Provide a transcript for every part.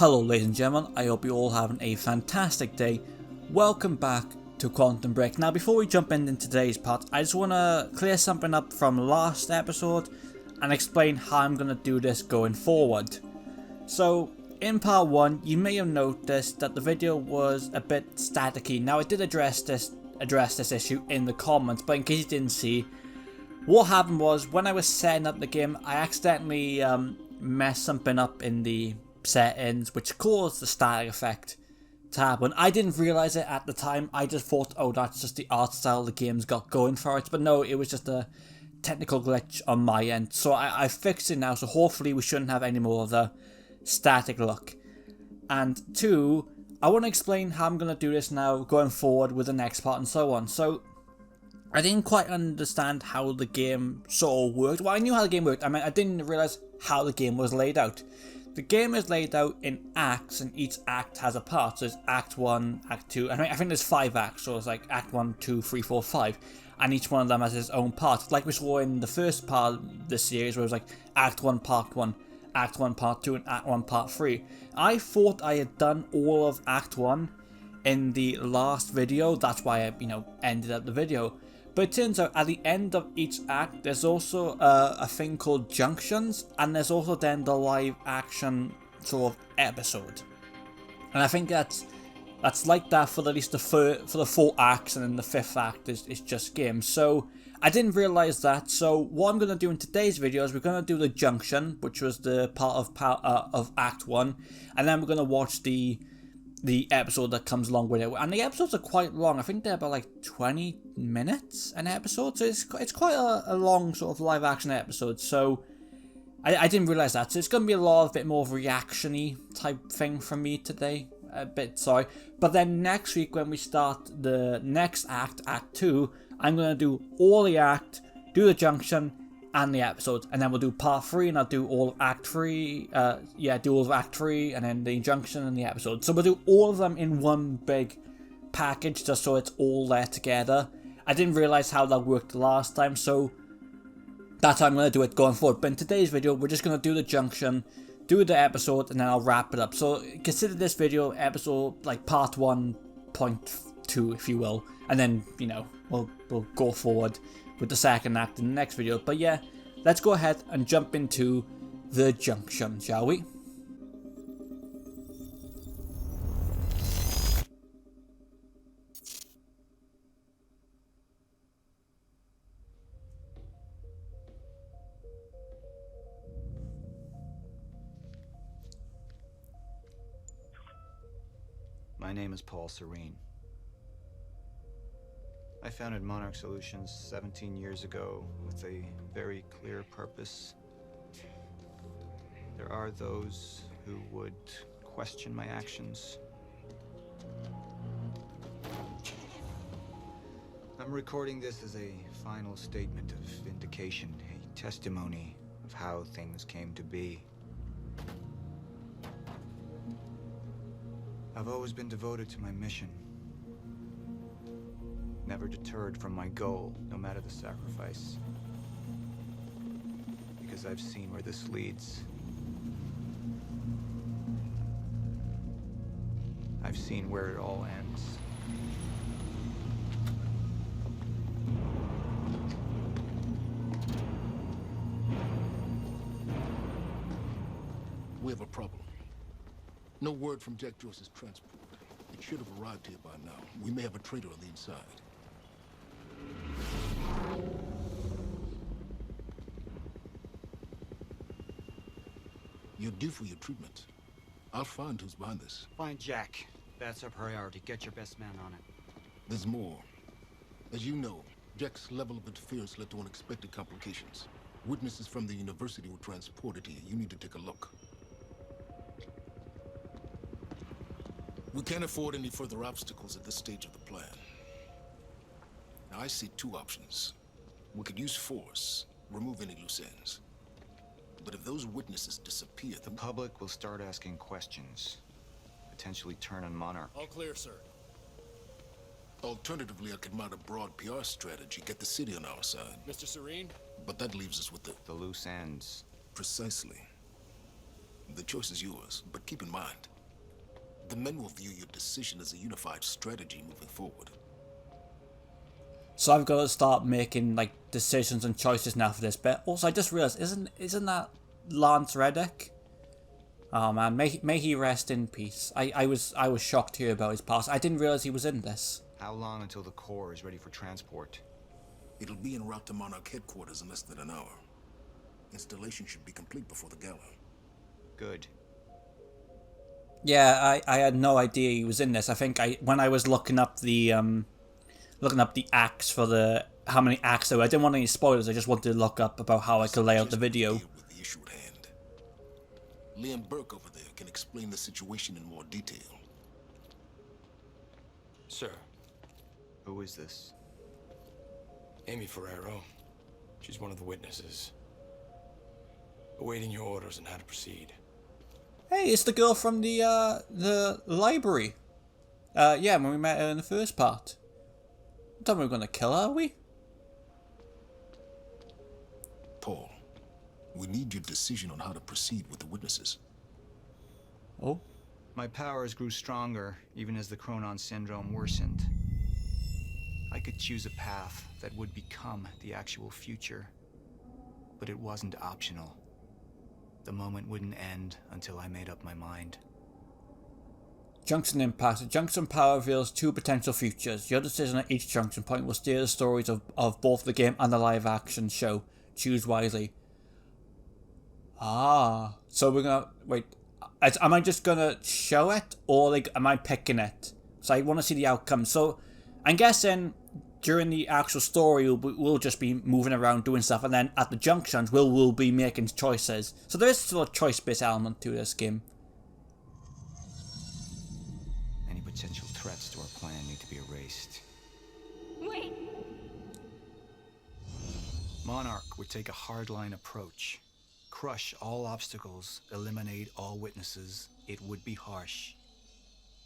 Hello ladies and gentlemen, I hope you're all having a fantastic day. Welcome back to Quantum Break. Now before we jump into today's part, I just want to clear something up from last episode and explain how I'm going to do this going forward. So in part 1, you may have noticed that the video was a bit staticky. Now I did address this issue in the comments, but in case you didn't see, what happened was when I was setting up the game, I accidentally messed something up in the settings which caused the static effect to happen. I didn't realize it at the time. I just thought, oh, that's just the art style the game's got going for it, but no, it was just a technical glitch on my end. So I fixed it now, so hopefully we shouldn't have any more of the static look. And 2, I want to explain how I'm going to do this now going forward with the next part and so on. So I didn't quite understand how the game sort of worked. Well, I knew how the game worked. I mean, I didn't realize how the game was laid out. The game is laid out in acts, and each act has a part. So there's Act 1, Act 2, I think there's 5 acts, so it's like Act 1, 2, 3, 4, 5. And each one of them has its own part. Like we saw in the first part of this series, where it was like Act 1, Part 1, Act 1, Part 2, and Act 1, Part 3. I thought I had done all of Act 1 in the last video. That's why I, ended up the video. But it turns out at the end of each act, there's also a thing called junctions, and there's also then the live action sort of episode. And I think that's like that for at least the 4 acts, and then the 5th act is just games. So I didn't realize that. So what I'm going to do in today's video is we're going to do the junction, which was the part of Act 1, and then we're going to watch the episode that comes along with it. And the episodes are quite long. I think they're about like 20 minutes an episode, so it's quite a long sort of live action episode. So I didn't realize that. So it's going to be a bit more of a reaction-y type thing from me today. A bit sorry. But then next week when we start the next act, Act 2, I'm going to do all the act, do the junction, and the episodes, and then we'll do part 3, and I'll do all of Act 3, do all of Act 3, and then the junction and the episode. So we'll do all of them in one big package, just so it's all there together. I didn't realize how that worked last time, so that's how I'm going to do it going forward. But in today's video, we're just going to do the junction, do the episode, and then I'll wrap it up. So consider this video episode, like part 1.2, if you will, and then, we'll go forward with the second act in the next video. But yeah, let's go ahead and jump into the junction, shall we? My name is Paul Serene. I founded Monarch Solutions 17 years ago with a very clear purpose. There are those who would question my actions. I'm recording this as a final statement of vindication, a testimony of how things came to be. I've always been devoted to my mission. Never deterred from my goal, no matter the sacrifice. Because I've seen where this leads. I've seen where it all ends. We have a problem. No word from Jack Joyce's transport. It should have arrived here by now. We may have a traitor on the inside. You're due for your treatment. I'll find who's behind this. Find Jack. That's our priority. Get your best man on it. There's more. As you know, Jack's level of interference led to unexpected complications. Witnesses from the university were transported here. You need to take a look. We can't afford any further obstacles at this stage of the plan. Now, I see 2 options. We could use force, remove any loose ends. But if those witnesses disappear, The public will start asking questions, potentially turn on Monarch. All clear, sir. Alternatively, I could mount a broad PR strategy, get the city on our side. Mr. Serene? But that leaves us with The loose ends. Precisely. The choice is yours, but keep in mind, The men will view your decision as a unified strategy moving forward. So I've got to start making like decisions and choices now for this bit. Also, I just realized, isn't that Lance Reddick? Oh man, may he rest in peace. I was shocked to hear about his past. I didn't realize he was in this. How long until the core is ready for transport? It'll be en route to Monarch headquarters in less than an hour. Installation should be complete before the gala. Good. Yeah, I had no idea he was in this. I think when I was looking up the acts for the how many acts there were, I didn't want any spoilers. I just wanted to look up about how I could lay out the video. With the issue at hand. Liam Burke over there can explain the situation in more detail. Sir, Who is this? Amy Ferrero. She's one of the witnesses. Awaiting your orders on how to proceed. Hey, it's the girl from the library. Yeah, when we met her in the first part. Don't we we're gonna kill her, are we? Paul, we need your decision on how to proceed with the witnesses. Oh. My powers grew stronger, even as the Chronon syndrome worsened. I could choose a path that would become the actual future, but it wasn't optional. The moment wouldn't end until I made up my mind. Junction Impact. A junction power reveals two potential futures. Your decision at each junction point will steer the stories of both the game and the live action show. Choose wisely. Ah, so we're gonna wait. Am I just gonna show it, or like am I picking it? So I want to see the outcome. So I'm guessing during the actual story we'll just be moving around doing stuff, and then at the junctions we'll be making choices. So there is still a choice-based element to this game. Any potential threats to our plan need to be erased. Wait! Monarch would take a hardline approach. Crush all obstacles, eliminate all witnesses. It would be harsh.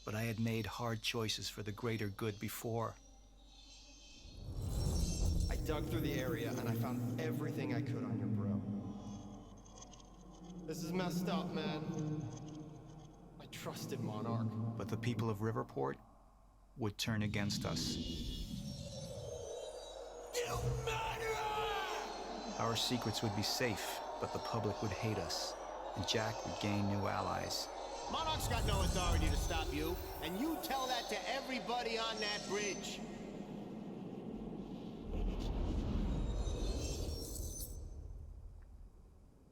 But I had made hard choices for the greater good before. I dug through the area and I found everything I could on your bro. This is messed up, man. I trusted Monarch. But the people of Riverport would turn against us. Our secrets would be safe, but the public would hate us, and Jack would gain new allies. Monarch's got no authority to stop you, and you tell that to everybody on that bridge.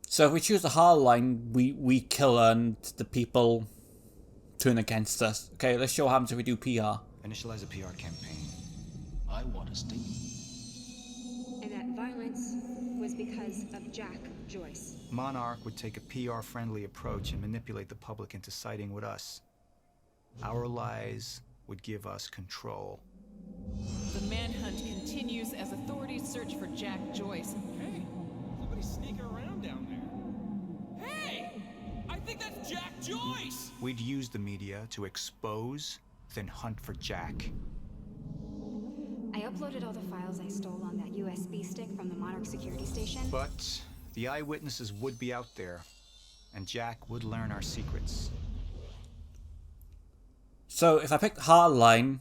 So if we choose the hard line, we kill her and the people turn against us. Okay, let's show what happens if we do PR. Initialize a PR campaign. I want a statement. And that violence was because of Jack Joyce. Monarch would take a PR-friendly approach and manipulate the public into siding with us. Our lies would give us control. The manhunt continues as authorities search for Jack Joyce. Hey, somebody's sneaking around down there. Hey! I think that's Jack Joyce! We'd use the media to expose, then hunt for Jack. I uploaded all the files I stole on that USB stick from the Monarch security station. But the eyewitnesses would be out there, and Jack would learn our secrets. So if I pick hardline,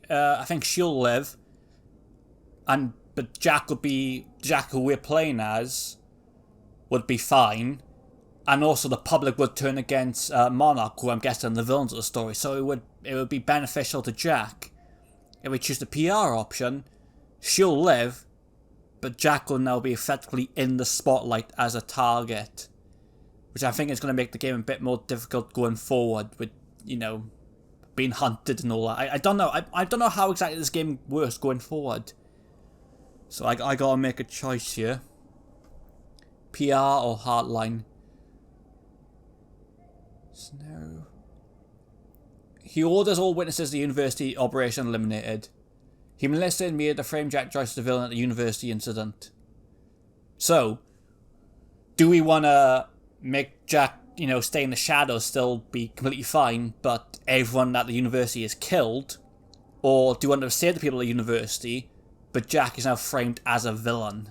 I think she'll live, but Jack who we're playing as, would be fine, and also the public would turn against Monarch, who I'm guessing the villains of the story. So it would be beneficial to Jack. If we choose the PR option, she'll live, but Jack will now be effectively in the spotlight as a target, which I think is going to make the game a bit more difficult going forward with, being hunted and all that. I don't know. I don't know how exactly this game works going forward. So I gotta make a choice here. PR or hardline. Scenario. He orders all witnesses to the university operation eliminated. He enlisted me to frame Jack Joyce as the villain at the university incident. So, do we want to make Jack, stay in the shadows, still be completely fine, but everyone at the university is killed? Or do we want to save the people at the university, but Jack is now framed as a villain?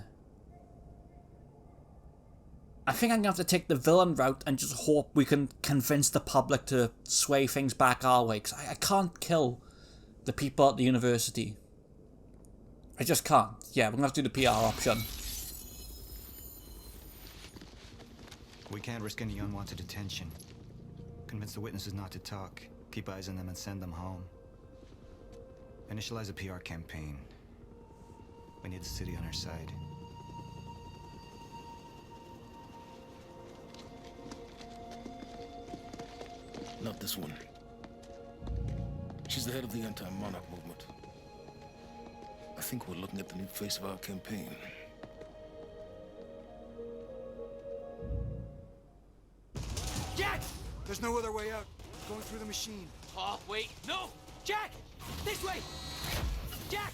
I think I'm going to have to take the villain route and just hope we can convince the public to sway things back our way, because I can't kill the people at the university. I just can't. Yeah, we're going to have to do the PR option. We can't risk any unwanted attention. Convince the witnesses not to talk, keep eyes on them and send them home. Initialize a PR campaign. We need the city on our side. Not this one. She's the head of the anti-monarch movement. I think we're looking at the new face of our campaign. Jack! There's no other way out. Going through the machine. Oh, wait. No! Jack! This way! Jack!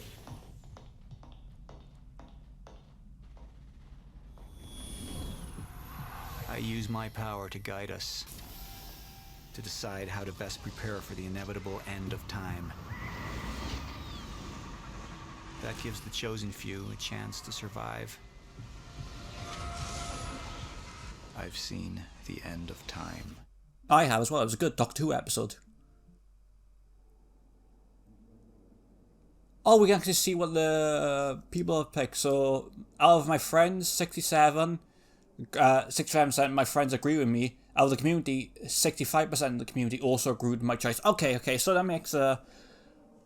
I use my power to guide us. To decide how to best prepare for the inevitable end of time. That gives the chosen few a chance to survive. I've seen the end of time. I have as well. It was a good Doctor Who episode. Oh, we can actually see what the people have picked. So, out of my friends, 67% of my friends agree with me. Out of the community, 65% of the community also agreed with my choice. Okay, so that makes a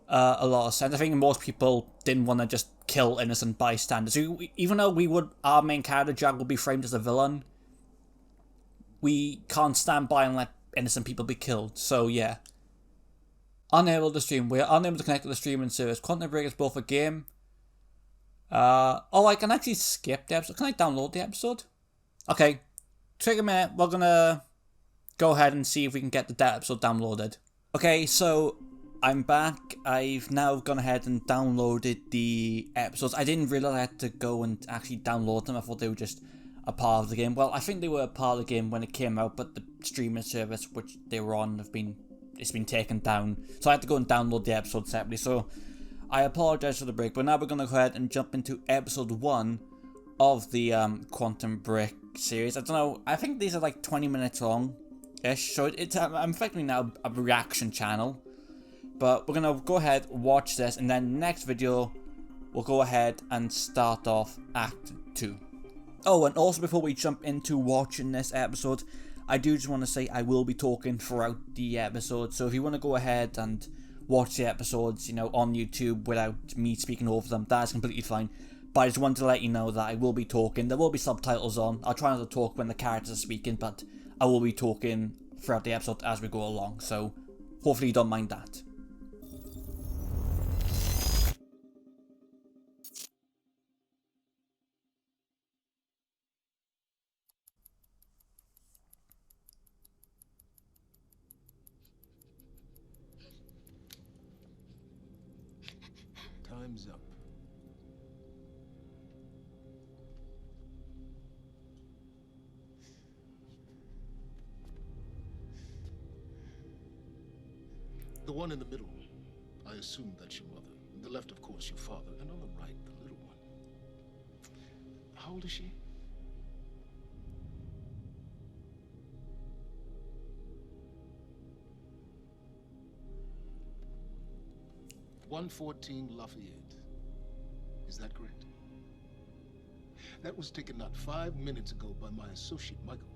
lot of sense. I think most people didn't want to just kill innocent bystanders. Even though our main character, Jack, will be framed as a villain, we can't stand by and let innocent people be killed. So, yeah. Unable to stream. We're unable to connect to the streaming service. Quantum Break is both a game. I can actually skip the episode. Can I download the episode? Okay. Take a minute. We're gonna go ahead and see if we can get the episode downloaded. Okay, so I'm back. I've now gone ahead and downloaded the episodes. I didn't realize I had to go and actually download them. I thought they were just a part of the game. Well, I think they were a part of the game when it came out, but the streaming service which they were on it's been taken down. So I had to go and download the episode separately. So I apologize for the break, but now we're gonna go ahead and jump into episode 1 of the Quantum Break series. I don't know, I think these are like 20 minutes long-ish, so I'm effectively now a reaction channel. But we're gonna go ahead, watch this, and then next video, we'll go ahead and start off Act 2. Oh, and also before we jump into watching this episode, I do just want to say I will be talking throughout the episode, so if you want to go ahead and watch the episodes, on YouTube without me speaking over them, that's completely fine. But I just wanted to let you know that I will be talking. There will be subtitles on. I'll try not to talk when the characters are speaking, but I will be talking throughout the episode as we go along. So hopefully you don't mind that. Time's up. The one in the middle, I assume that's your mother. On the left, of course, your father. And on the right, the little one. How old is she? "114 Lafayette. Is that correct? That was taken not 5 minutes ago by my associate, Michael.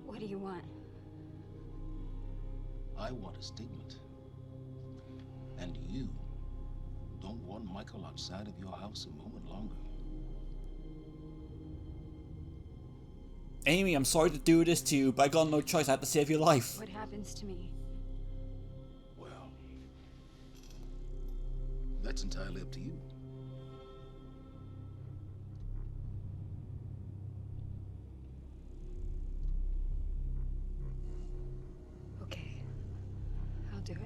What do you want? I want a statement. And you don't want Michael outside of your house a moment longer. Amy, I'm sorry to do this to you, but I got no choice. I had to save your life. What happens to me? Well, that's entirely up to you. Okay. I'll do it.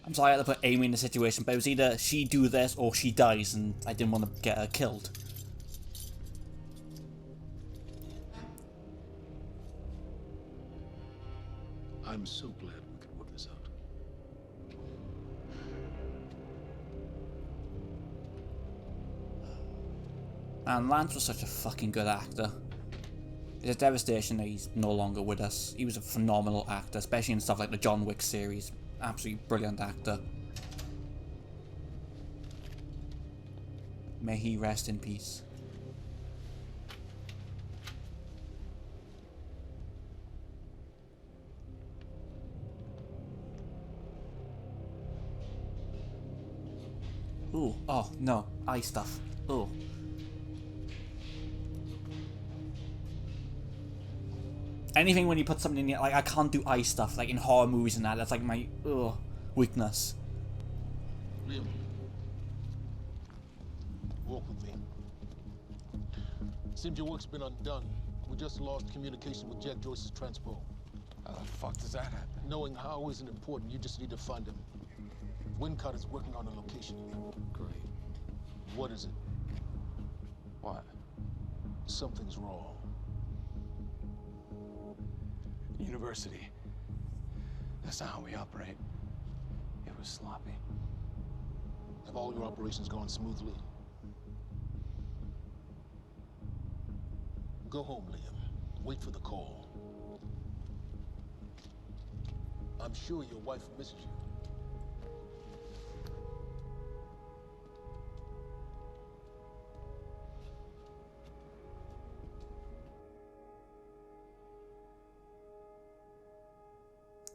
I'm sorry I had to put Amy in the situation, but it was either she do this or she dies, and I didn't want to get her killed. I'm so And Lance was such a fucking good actor. It's a devastation that he's no longer with us. He was a phenomenal actor, especially in stuff like the John Wick series. Absolutely brilliant actor. May he rest in peace. Ooh, oh no, eye stuff. Ooh. Anything when you put something in your, like, I can't do eye stuff, like in horror movies and that, that's like my, weakness. Liam, walk with me. Seems your work's been undone. We just lost communication with Jack Joyce's transpo. How the fuck does that happen? Knowing how isn't important, you just need to find him. Wincott is working on a location. Great. What is it? What? Something's wrong. University. That's not how we operate. It was sloppy. Have all your operations gone smoothly? Go home, Liam. Wait for the call. I'm sure your wife misses you.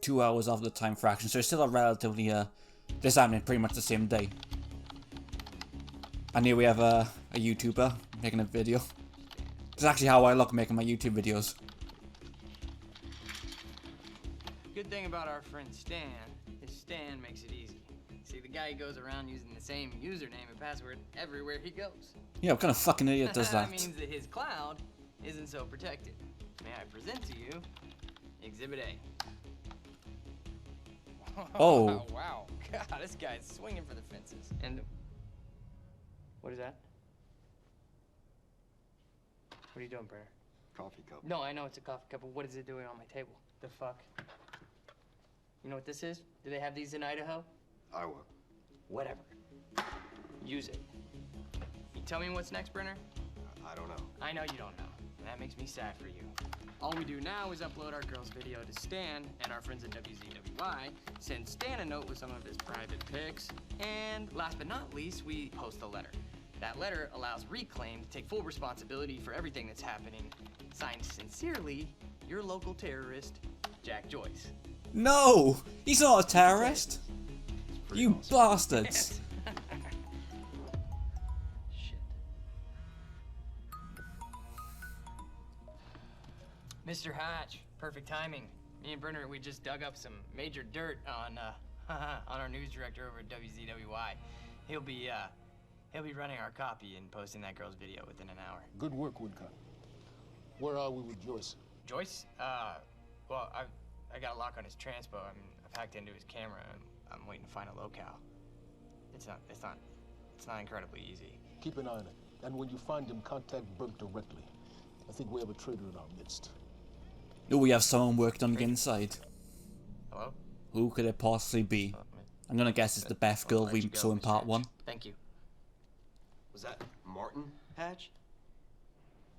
Two hours of the time fraction, so it's still a relatively, this happening pretty much the same day. And here we have a YouTuber making a video. It's actually how I look making my YouTube videos. Good thing about our friend Stan is Stan makes it easy. See, the guy goes around using the same username and password everywhere he goes. Yeah, what kind of fucking idiot does that? That means that his cloud isn't so protected. May I present to you Exhibit A. Oh. Wow. God, this guy's swinging for the fences. And what is that? What are you doing, Brenner? Coffee cup. No, I know it's a coffee cup, but what is it doing on my table? The fuck? You know what this is? Do they have these in Idaho? Iowa. Whatever. Use it. You tell me what's next, Brenner? I don't know. I know you don't know. And that makes me sad for you. All we do now is upload our girl's video to Stan and our friends at WZWY, send Stan a note with some of his private pics, and last but not least, we post a letter. That letter allows Reclaim to take full responsibility for everything that's happening. Signed sincerely, your local terrorist, Jack Joyce. No! He's not a terrorist! You bastards! Shit. Mr. Hatch, perfect timing. Me and Brenner, we just dug up some major dirt on on our news director over at WZWY. He'll be running our copy and posting that girl's video within an hour. Good work, Wincott. Where are we with Joyce? Joyce? Well, I got a lock on his transpo. I've hacked into his camera and I'm waiting to find a locale. It's not incredibly easy. Keep an eye on it. And when you find him, contact Burke directly. I think we have a traitor in our midst. Do we have someone worked on the inside? Hello? Who could it possibly be? I'm gonna guess it's the Beth girl we saw in part 1. Thank you. Was that Martin Hatch?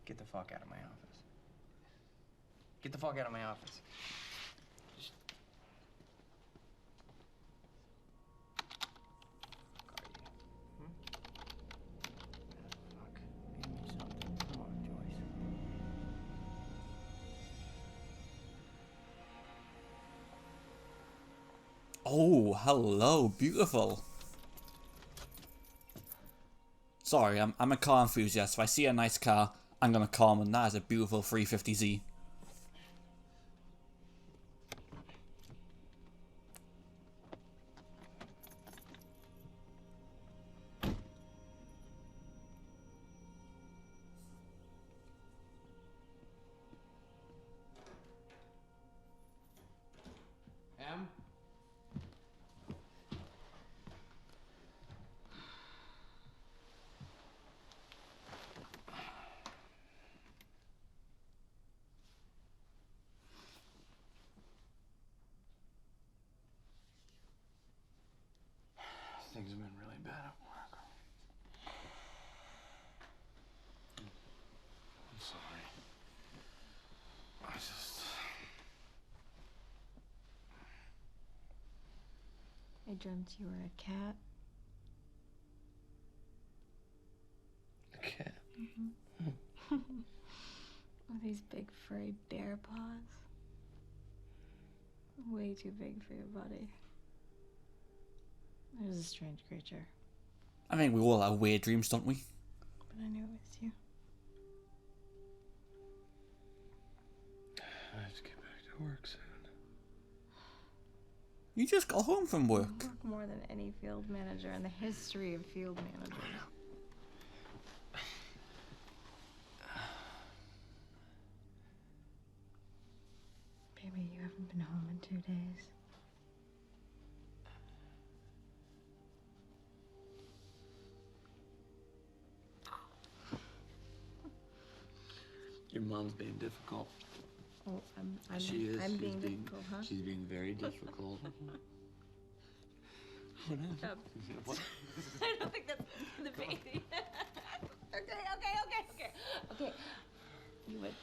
Get the fuck out of my office. Get the fuck out of my office. Just... Fuck. Give me something. Come on, Joyce. Oh, hello, beautiful. Sorry, I'm a car enthusiast. If I see a nice car, I'm gonna comment that as a beautiful 350Z. Em? Things have been really bad at work. I dreamt you were a cat. A cat? With these big furry bear paws. Way too big for your body. It was a strange creature. I think we all have weird dreams, don't we? But I knew it was you. I have to get back to work soon. You just got home from work. You work more than any field manager in the history of field managers. Baby, you haven't been home in 2 days. Your mom's being difficult. Oh, She is. I'm She's being difficult, huh? She's being very difficult. What happened? Stop. What? I don't think that's the baby. Okay. You would.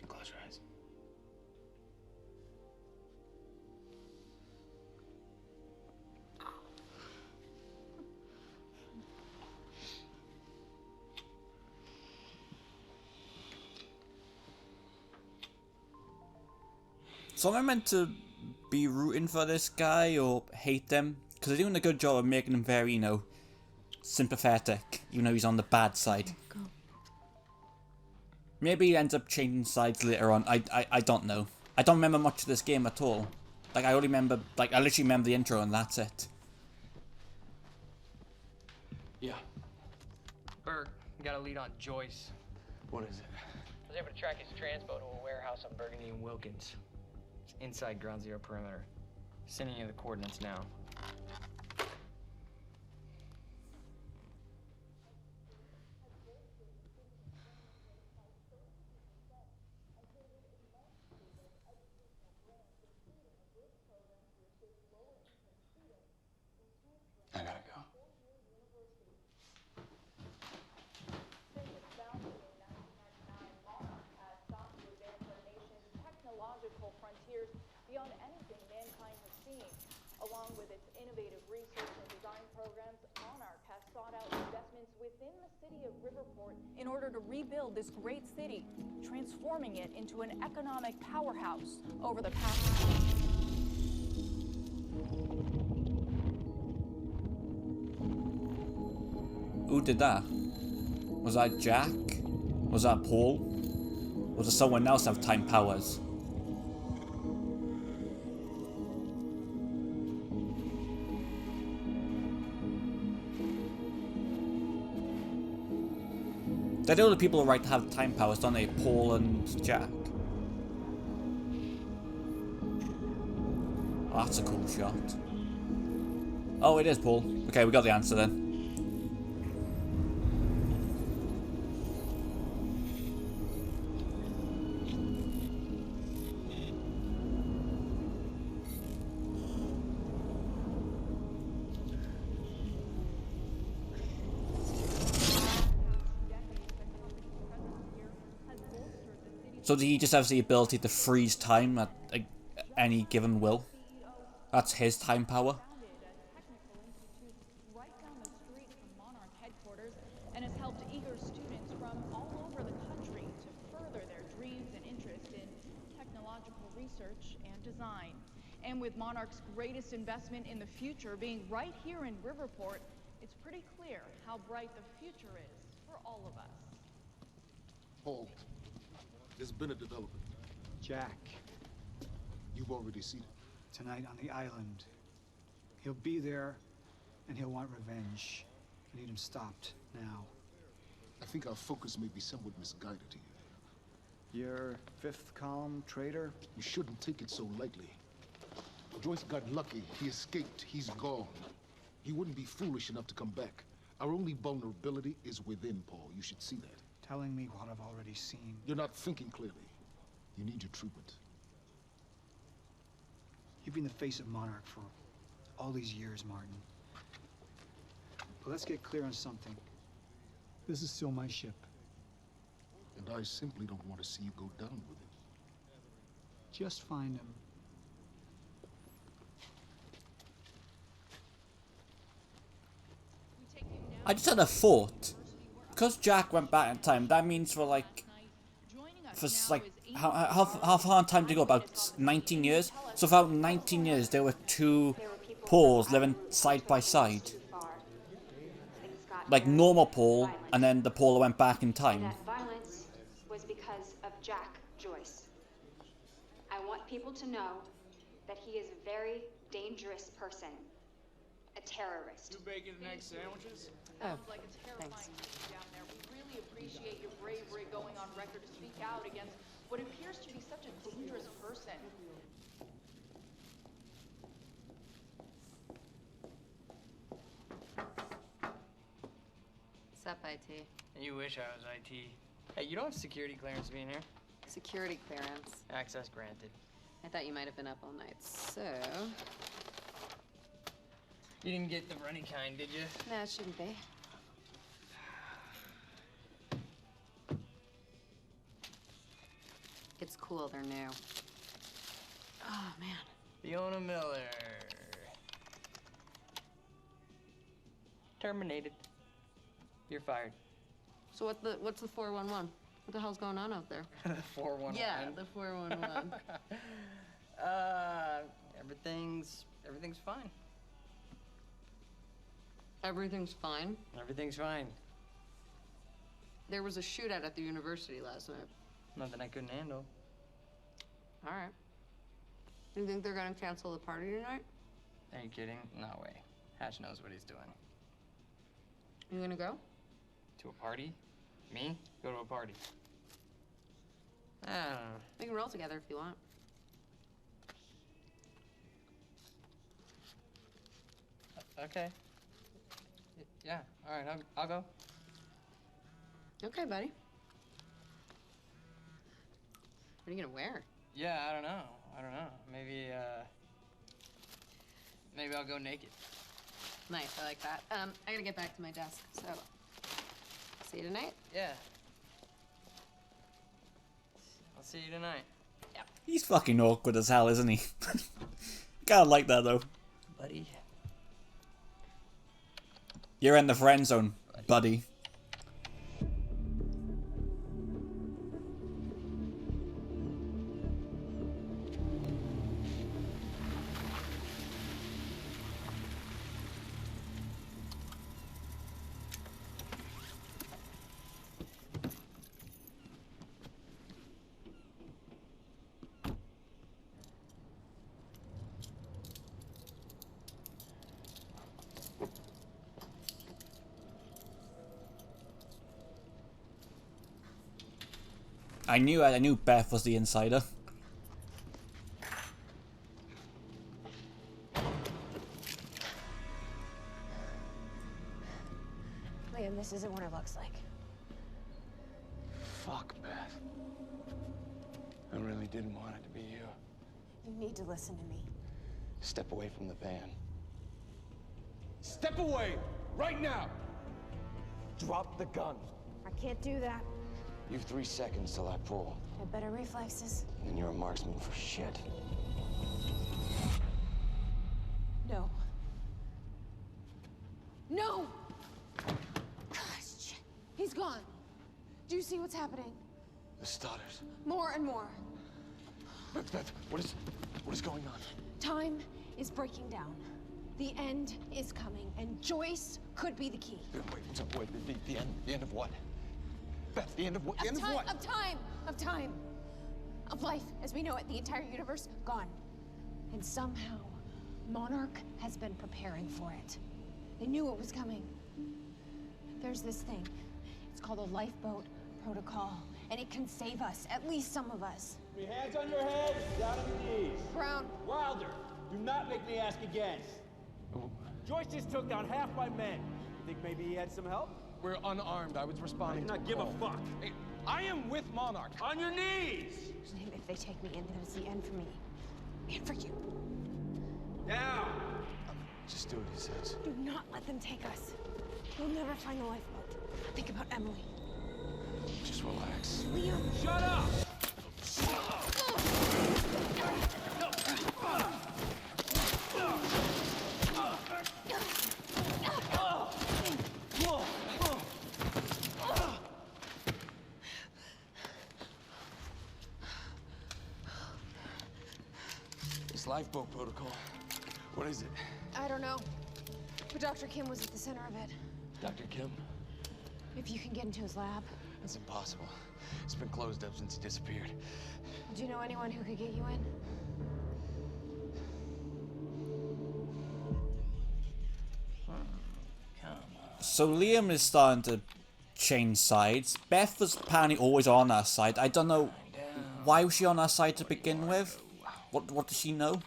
Close your eyes. So am I meant to be rooting for this guy or hate them? Because they're doing a good job of making him very, you know, sympathetic, even though he's on the bad side. Go. Maybe he ends up changing sides later on. I don't know. I don't remember much of this game at all. Like, I only remember, like, I literally remember the intro and that's it. Yeah. Burke, we got a lead on Joyce. What is it? I was able to track his transpo to a warehouse on Burgundy and Wilkins. It's inside Ground Zero perimeter. Sending you the coordinates now. I gotta go. Technological frontiers beyond anything mankind has seen. Along with its innovative research and design programs, Monarch has sought out investments within the city of Riverport in order to rebuild this great city, transforming it into an economic powerhouse over the past. Who did that? Was that Jack? Was that Paul? Was it someone else have time powers? They're the only people who right to have time powers, don't they? Paul and Jack. Oh, that's a cool shot. Oh, it is Paul. Okay, we got the answer then. So he just has the ability to freeze time at any given will? That's his time power? Right down the street from Monarch headquarters, and has helped eager students from all over the country to further their dreams and interest in technological research and design. And with Monarch's greatest investment in the future being right here in Riverport, it's pretty clear how bright the future is for all of us. Paul, there's been a development. Jack, You've already seen it. tonight on the island. He'll be there, and he'll want revenge. I need him stopped now. I think our focus may be somewhat misguided here. Your fifth column traitor? You shouldn't take it so lightly. Joyce got lucky. He escaped. He's gone. He wouldn't be foolish enough to come back. Our only vulnerability is within, Paul. You should see that. Telling me what I've already seen. You're not thinking clearly. You need your treatment. You've been the face of Monarch for all these years, Martin. But let's get clear on something. This is still my ship. And I simply don't want to see you go down with it. just find him. I just had a thought. Because Jack went back in time, that means for like how far in time to go? About 19 years? So for about 19 years there were two Pauls living side by side. Like normal Paul, and then the Paul that went back in time. That violence was because of Jack Joyce. I want people to know that he is a very dangerous person. A terrorist. 2 bacon and egg sandwiches? Sounds like a terrifying scene down there. We really appreciate your bravery going on record to speak out against what appears to be such a dangerous person. What's up, IT? You wish I was IT. Hey, you don't have security clearance being here? Security clearance. Access granted. I thought you might have been up all night, so... You didn't get the runny kind, did you? No, it shouldn't be. It's cool, they're new. Oh, man. Fiona Miller. Terminated. You're fired. So what's the 411? What the hell's going on out there? The 411? Yeah, the 411. Everything's fine. Everything's fine? Everything's fine. There was a shootout at the university last night. Nothing I couldn't handle. All right. You think they're gonna cancel the party tonight? Are you kidding? No way. Hatch knows what he's doing. You gonna go? To a party? Me? Go to a party. I don't know. We can roll together if you want. Okay. Yeah, all right, I'll go. Okay, buddy. What are you gonna wear? Yeah, I don't know. Maybe I'll go naked. Nice, I like that. I gotta get back to my desk, so see you tonight? Yeah. I'll see you tonight. Yeah. He's fucking awkward as hell, isn't he? Kinda like that though. Buddy. You're in the friend zone, buddy. I knew Beth was the insider. Liam, this isn't what it looks like. Fuck, Beth. I really didn't want it to be you. You need to listen to me. Step away from the van. Step away! Right now! Drop the gun. I can't do that. You have 3 seconds till I pull. I have better reflexes. And you're a marksman for shit. No. No! Gosh, he's gone. Do you see what's happening? The stutters. More and more. Beth, what is going on? Time is breaking down. The end is coming, and Joyce could be the key. Wait, the end of what? Beth, the end of what? The end of what? Of time. Of life as we know it, the entire universe, gone. And somehow, Monarch has been preparing for it. They knew it was coming. There's this thing. It's called a lifeboat protocol, and it can save us, at least some of us. Your hands on your head, down on your knees. Brown. Wilder, do not make me ask again. Joyce just took down half my men. You think maybe he had some help? We're unarmed. I was responding I do not give a fuck. Hey, I am with Monarch. On your knees! Liam, if they take me in, then it's the end for me. And for you. Down! Just do what he says. Do not let them take us. We'll never find the lifeboat. Think about Emily. Just relax. Liam! Shut up! This lifeboat protocol. What is it? I don't know. But Dr. Kim was at the center of it. Dr. Kim? If you can get into his lab. That's impossible. It's been closed up since he disappeared. Do you know anyone who could get you in? So Liam is starting to change sides. Beth was apparently always on our side. I don't know why was she on our side to begin with. What does she know?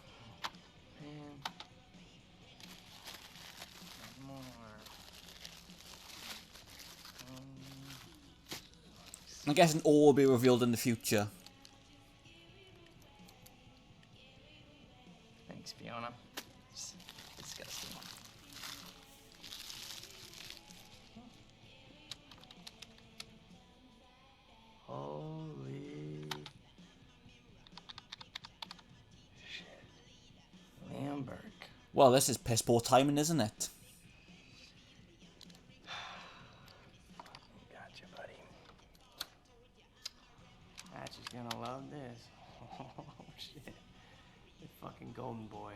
I'm guessing all will be revealed in the future. Thanks, Fiona. It's disgusting. Holy shit. Liam Burke. Well, this is piss poor timing, isn't it? Gotcha, buddy. Patch is gonna love this. Oh shit. The fucking golden boy.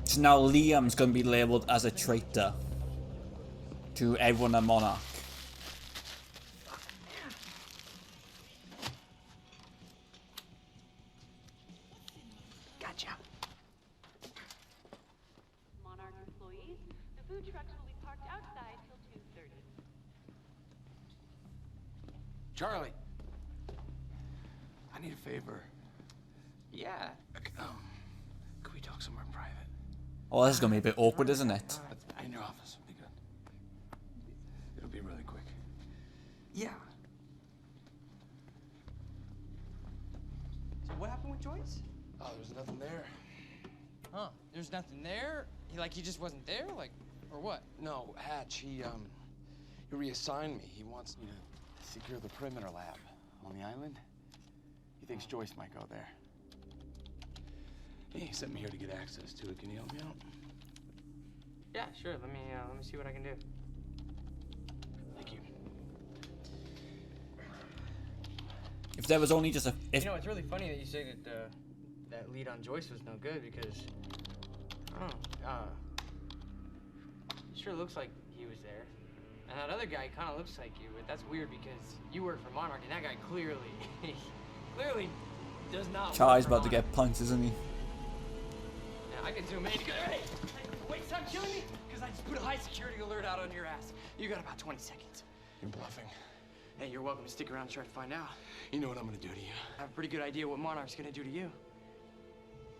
So now Liam's gonna be labelled as a traitor to everyone at Monarch. Gotcha. Monarch employees, the food trucks will be parked outside till 2:30. Charlie! I need a favor. Yeah. Could we talk somewhere private? Oh, this is gonna be a bit awkward, isn't it? In your office would be good. It'll be really quick. Yeah. So what happened with Joyce? Oh, there's nothing there. Huh? There's nothing there? He just wasn't there? Like, or what? No, Hatch, he reassigned me. He wants me to secure the perimeter lab on the island. He thinks Joyce might go there. He sent me here to get access to it. Can you help me out? Yeah, sure. Let me see what I can do. Thank you. If there was only just a... You know, it's really funny that you say that that lead on Joyce was no good because, I don't know, it sure looks like he was there. And that other guy kind of looks like you, but that's weird because you work for Monarch and that guy clearly does not Charlie's work for about to get punched, isn't he? Yeah, I can zoom in. Hey, wait, stop killing me! Because I just put a high security alert out on your ass. You got about 20 seconds. You're bluffing. Hey, you're welcome to stick around and try to find out. You know what I'm gonna do to you. I have a pretty good idea what Monarch's gonna do to you.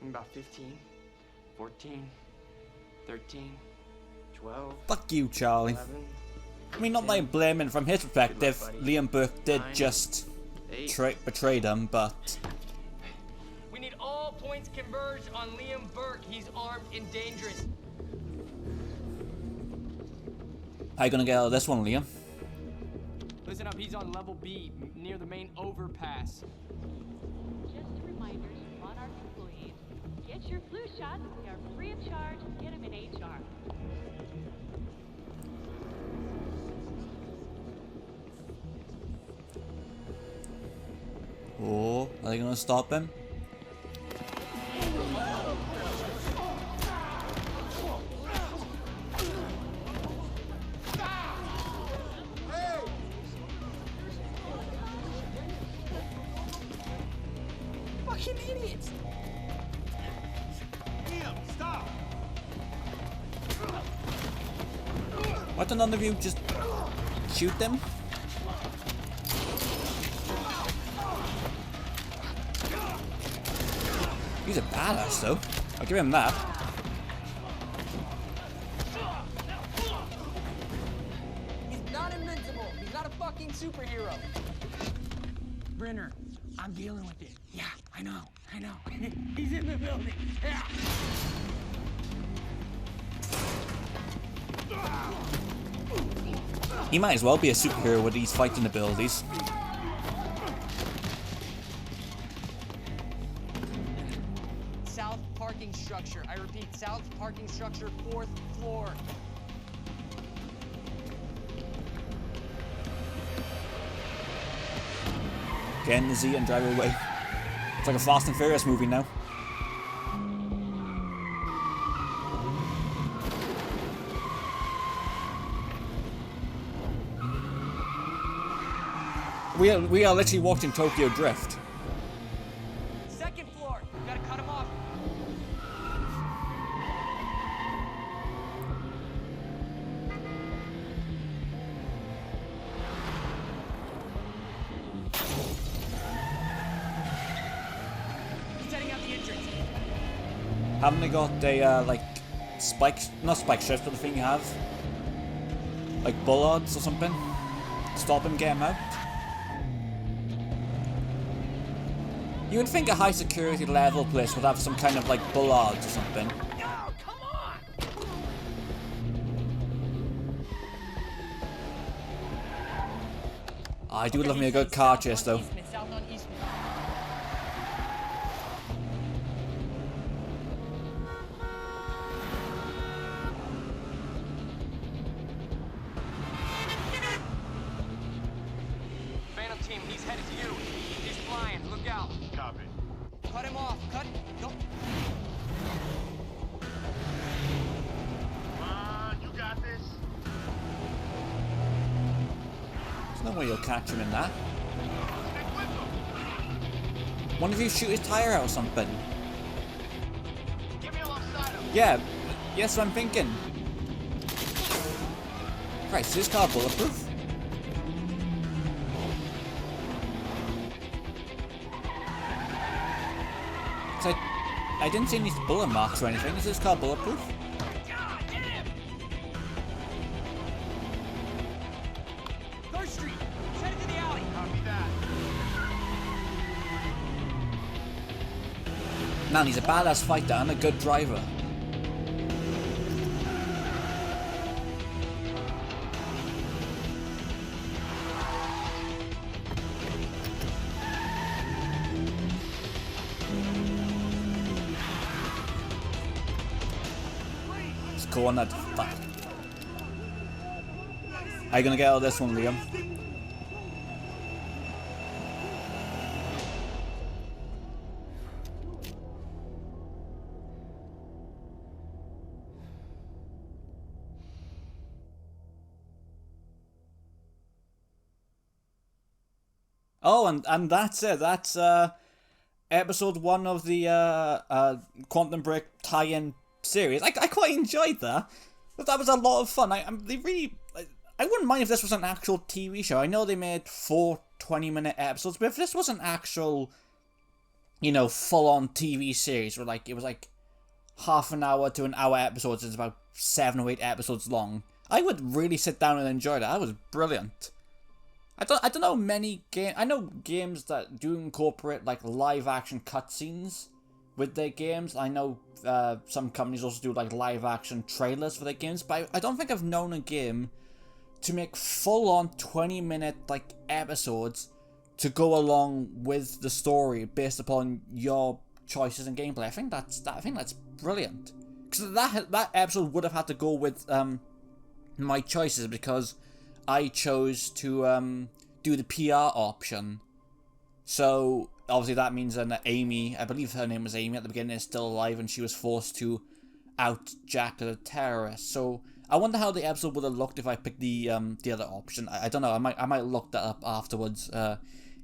In about 15, 14, 13, 12. Fuck you, Charlie. 11, I mean, not that I'm blaming from his perspective. Liam Burke did 9, just 8. betray them, but... We need all points converged on Liam Burke. He's armed and dangerous. How you gonna get out of this one, Liam? Listen up, he's on level B, near the main overpass. Just a reminder to Monarch employees, get your flu shots. They are free of charge. Get them in HR. Oh, are they gonna stop him? Fucking idiots! Liam, stop! Why don't none of you just shoot them? He's a badass, though. I'll give him that. He's not invincible. He's not a fucking superhero. Brenner, I'm dealing with it. Yeah, I know. He's in the building. Yeah. He might as well be a superhero with these fighting abilities. South parking structure. I repeat, south parking structure, 4th floor. Get in the Z and drive away. It's like a Fast and Furious movie now. We are literally watching Tokyo Drift. Second floor. You gotta cut him off. Setting out the entrance. Haven't they got a, like, spikes, not spike strips, but the thing you have? Like bollards or something? Stop him, get him out? You would think a high security level place would have some kind of, like, bollards or something. I do love me a good car chase, though. Phantom team, he's headed to you. He's flying. Look out. Copy. Cut him off. Cut. Go. Come on, you got this. There's no way you'll catch him in that. One of you shoot his tire out or something. Get me alongside him. Yeah, yes, what I'm thinking. Christ, is this car bulletproof? I didn't see any bullet marks or anything. Is this car bulletproof? Third Street. Head into the alley. Copy that. Man, he's a badass fighter and a good driver. Cornered. Fuck. Are you gonna get out of this one, Liam? Oh, and that's it. That's episode 1 of the Quantum Break tie-in series. I quite enjoyed that. That was a lot of fun. I wouldn't mind if this was an actual TV show. I know they made 4 20-minute episodes, but if this was an actual, you know, full-on TV series where like it was like half an hour to an hour episodes, it's about 7 or 8 episodes long, I would really sit down and enjoy that. That was brilliant. I don't know many games. I know games that do incorporate like live action cutscenes with their games. I know some companies also do like live action trailers for their games, but I don't think I've known a game to make full on 20-minute like episodes to go along with the story based upon your choices and gameplay. I think that's brilliant, because that episode would have had to go with my choices, because I chose to do the PR option. So obviously that means that Amy, I believe her name was Amy at the beginning, is still alive, and she was forced to out Jack as a terrorist. So I wonder how the episode would have looked if I picked the other option. I don't know. I might look that up afterwards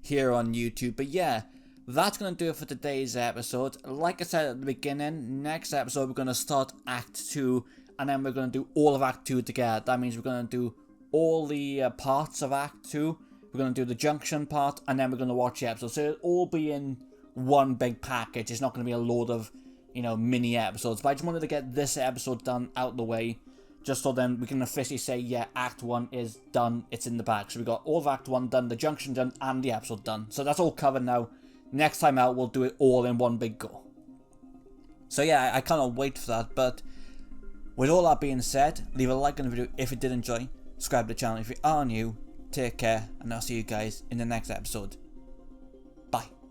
here on YouTube. But yeah, that's gonna do it for today's episode. Like I said at the beginning, next episode we're gonna start Act 2, and then we're gonna do all of Act 2 together. That means we're gonna do all the parts of Act 2. We're going to do the junction part, and then we're going to watch the episode. So it'll all be in one big package. It's not going to be a load of, you know, mini episodes. But I just wanted to get this episode done out the way, just so then we can officially say, yeah, Act 1 is done. It's in the bag. So we got all of Act 1 done, the junction done, and the episode done. So that's all covered now. Next time out, we'll do it all in one big go. So yeah, I cannot wait for that. But with all that being said, leave a like on the video if you did enjoy. Subscribe to the channel if you are new. Take care, and I'll see you guys in the next episode.